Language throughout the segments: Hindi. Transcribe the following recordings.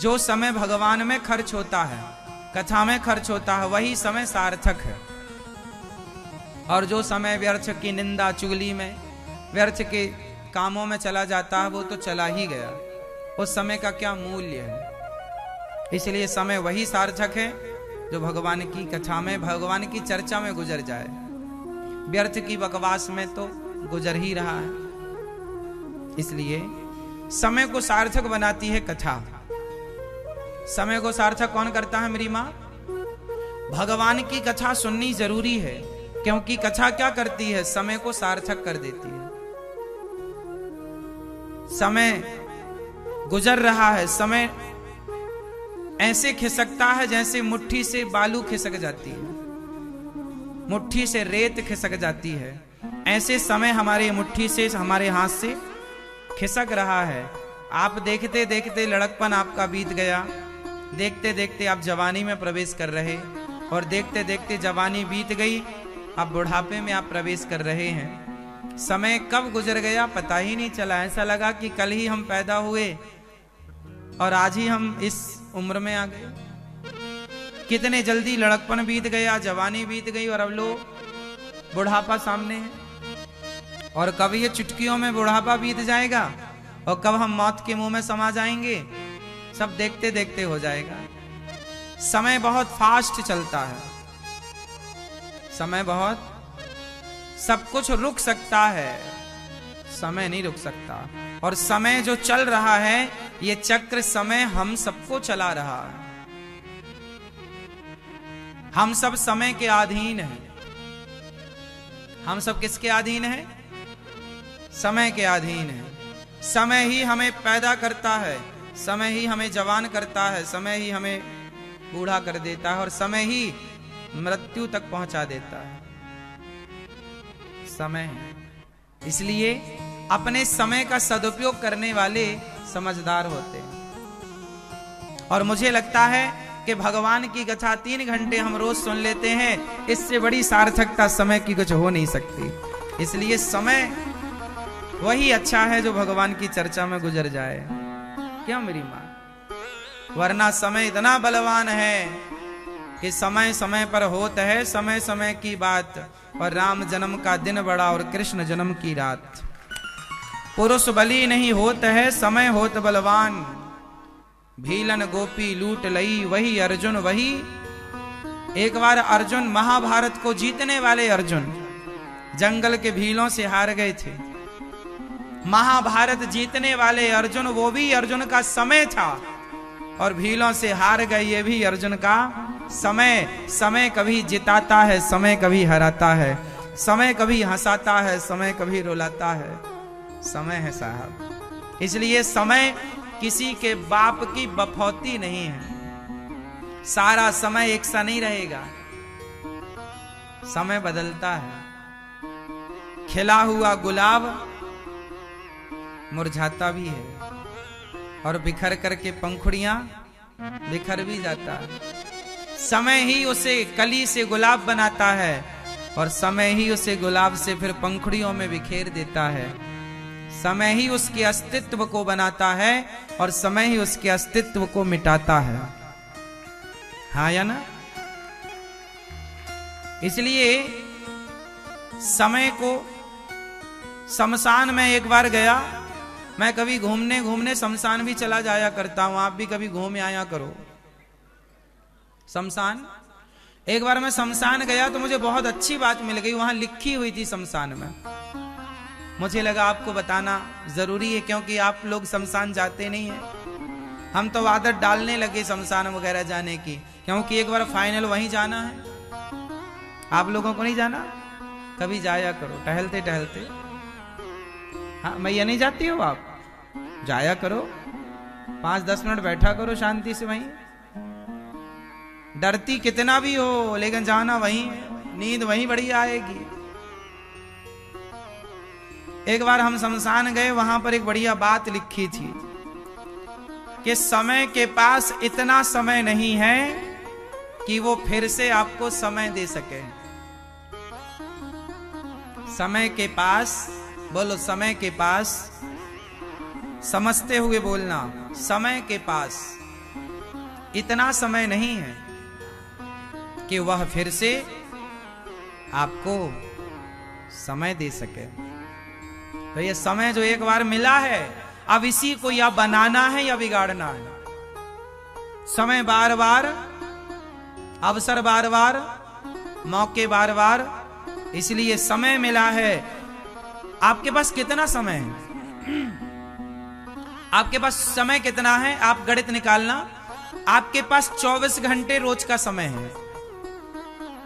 जो समय भगवान में खर्च होता है, कथा में खर्च होता है, वही समय सार्थक है। और जो समय व्यर्थ की निंदा चुगली में, व्यर्थ के कामों में चला जाता है, वो तो चला ही गया। उस समय का क्या मूल्य है। इसलिए समय वही सार्थक है जो भगवान की कथा में, भगवान की चर्चा में गुजर जाए। व्यर्थ की बकवास में तो गुजर ही रहा है। इसलिए समय को सार्थक बनाती है कथा। समय को सार्थक कौन करता है मेरी माँ? भगवान की कथा सुननी जरूरी है, क्योंकि कथा क्या करती है? समय को सार्थक कर देती है। समय गुजर रहा है, समय ऐसे खिसकता है जैसे मुट्ठी से बालू खिसक जाती है, मुट्ठी से रेत खिसक जाती है। ऐसे समय हमारे मुट्ठी से, हमारे हाथ से खिसक रहा है। आप देखते देखते लड़कपन आपका बीत गया, देखते देखते आप जवानी में प्रवेश कर रहे, और देखते देखते जवानी बीत गई, अब बुढ़ापे में आप प्रवेश कर रहे हैं। समय कब गुजर गया पता ही नहीं चला। ऐसा लगा कि कल ही हम पैदा हुए और आज ही हम इस उम्र में आ गए। कितने जल्दी लड़कपन बीत गया, जवानी बीत गई, और अब लो बुढ़ापा सामने है। और कब ये चुटकियों में बुढ़ापा बीत जाएगा और कब हम मौत के मुंह में समा जाएंगे, सब देखते देखते हो जाएगा। समय बहुत फास्ट चलता है, समय बहुत, सब कुछ रुक सकता है, समय नहीं रुक सकता। और समय जो चल रहा है, ये चक्र समय हम सबको चला रहा है। हम सब समय के अधीन हैं। हम सब किसके अधीन हैं? समय के अधीन हैं। समय ही हमें पैदा करता है, समय ही हमें जवान करता है, समय ही हमें बूढ़ा कर देता है, और समय ही मृत्यु तक पहुंचा देता है। समय है। इसलिए अपने समय का सदुपयोग करने वाले समझदार होते हैं। और मुझे लगता है कि भगवान की कथा 3 घंटे हम रोज सुन लेते हैं, इससे बड़ी सार्थकता समय की कुछ हो नहीं सकती। इसलिए समय वही अच्छा है जो भगवान की चर्चा में गुजर जाए। क्यों मेरी माँ? वरना समय इतना बलवान है कि समय समय पर होता है समय समय की बात, और राम जन्म का दिन बड़ा और कृष्ण जन्म की रात। पुरुष बली नहीं होत है, समय होत बलवान। भीलन गोपी लूट लई, वही अर्जुन वही। एक बार अर्जुन, महाभारत को जीतने वाले अर्जुन, जंगल के भीलों से हार गए थे। महाभारत जीतने वाले अर्जुन, वो भी अर्जुन का समय था, और भीलों से हार गए, ये भी अर्जुन का समय। समय कभी जिताता है, समय कभी हराता है, समय कभी हंसाता है, समय कभी रुलाता है। समय है साहब। इसलिए समय किसी के बाप की बफौती नहीं है। सारा समय एक सा नहीं रहेगा, समय बदलता है। खिला हुआ गुलाब मुरझाता भी है, और बिखर करके पंखुड़ियां बिखर भी जाता है। समय ही उसे कली से गुलाब बनाता है, और समय ही उसे गुलाब से फिर पंखुड़ियों में बिखेर देता है। समय ही उसके अस्तित्व को बनाता है, और समय ही उसके अस्तित्व को मिटाता है। हाँ या ना? इसलिए समय को, शमशान में एक बार गया मैं, कभी घूमने घूमने शमशान भी चला जाया करता हूं, आप भी कभी घूम आया करो शमशान। एक बार मैं शमशान गया तो मुझे बहुत अच्छी बात मिल गई, वहां लिखी हुई थी शमशान में। मुझे लगा आपको बताना जरूरी है, क्योंकि आप लोग शमशान जाते नहीं हैं। हम तो आदत डालने लगे शमशान वगैरह जाने की, क्योंकि एक बार फाइनल वहीं जाना है। आप लोगों को नहीं जाना? कभी जाया करो टहलते टहलते। हाँ, मैया नहीं जाती हो आप? जाया करो, 5-10 मिनट बैठा करो शांति से वहीं। डरती कितना भी हो, लेकिन जाना वहीं, नींद वहीं बढ़िया आएगी। एक बार हम शमशान गए, वहां पर एक बढ़िया बात लिखी थी कि समय के पास इतना समय नहीं है कि वो फिर से आपको समय दे सके। समय के पास, बोलो समय के पास, समझते हुए बोलना, समय के पास इतना समय नहीं है कि वह फिर से आपको समय दे सके। तो ये समय जो एक बार मिला है, अब इसी को या बनाना है या बिगाड़ना है। समय बार बार, अवसर बार बार, मौके बार बार, इसलिए समय मिला है। आपके पास कितना समय है? आपके पास समय कितना है? आप गणित निकालना। आपके पास 24 घंटे रोज का समय है।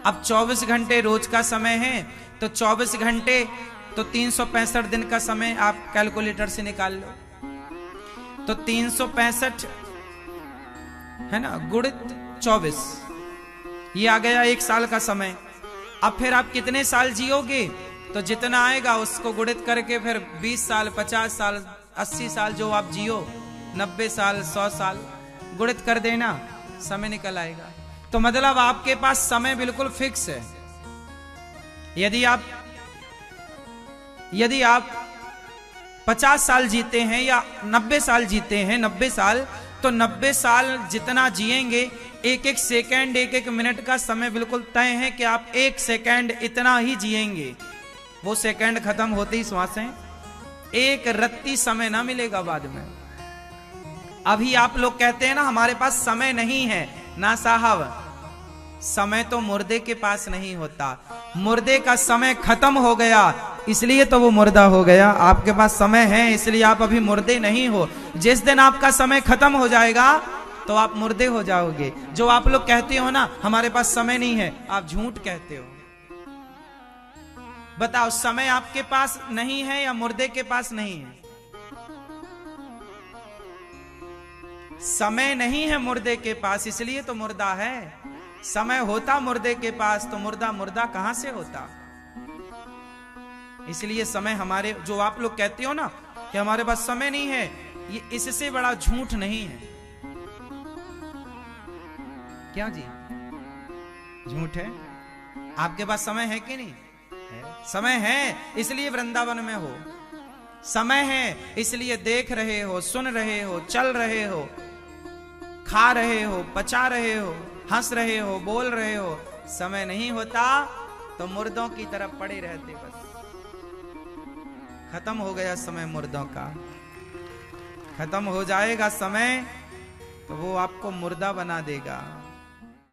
अब 24 घंटे रोज का समय है तो 24 घंटे तो 365 दिन का समय आप कैलकुलेटर से निकाल लो। तो 365 है ना, गुणित 24, ये आ गया 1 साल का समय। अब फिर आप कितने साल जियोगे? तो जितना आएगा उसको गुणित करके फिर 20 साल, 50 साल, 80 साल जो आप जियो, 90 साल, 100 साल गुणित कर देना, समय निकल आएगा। तो मतलब आपके पास समय बिल्कुल फिक्स है। यदि आप 50 साल जीते हैं या 90 साल जीते हैं, 90 साल, तो 90 साल जितना जिएंगे, एक एक सेकंड, एक एक मिनट का समय बिल्कुल तय है कि आप 1 सेकंड इतना ही जिएंगे। वो सेकंड खत्म होते ही श्वासें, एक रत्ती समय ना मिलेगा बाद में। अभी आप लोग कहते हैं ना हमारे पास समय नहीं है। ना साहब, समय तो मुर्दे के पास नहीं होता। मुर्दे का समय खत्म हो गया इसलिए तो वो मुर्दा हो गया। आपके पास समय है इसलिए आप अभी मुर्दे नहीं हो। जिस दिन आपका समय खत्म हो जाएगा तो आप मुर्दे हो जाओगे। जो आप लोग कहते हो ना हमारे पास समय नहीं है, आप झूठ कहते हो। बताओ, समय आपके पास नहीं है या मुर्दे के पास नहीं है? समय नहीं है मुर्दे के पास, इसलिए तो मुर्दा है। समय होता मुर्दे के पास तो मुर्दा मुर्दा कहां से होता? इसलिए समय हमारे, जो आप लोग कहते हो ना कि हमारे पास समय नहीं है, ये इससे बड़ा झूठ नहीं है। क्या जी, झूठ है? आपके पास समय है कि नहीं है? समय है इसलिए वृंदावन में हो। समय है इसलिए देख रहे हो, सुन रहे हो, चल रहे हो, खा रहे हो, पचा रहे हो, हंस रहे हो, बोल रहे हो। समय नहीं होता तो मुर्दों की तरफ पड़े रहते। बस खत्म हो गया समय मुर्दों का। खत्म हो जाएगा समय तो वो आपको मुर्दा बना देगा।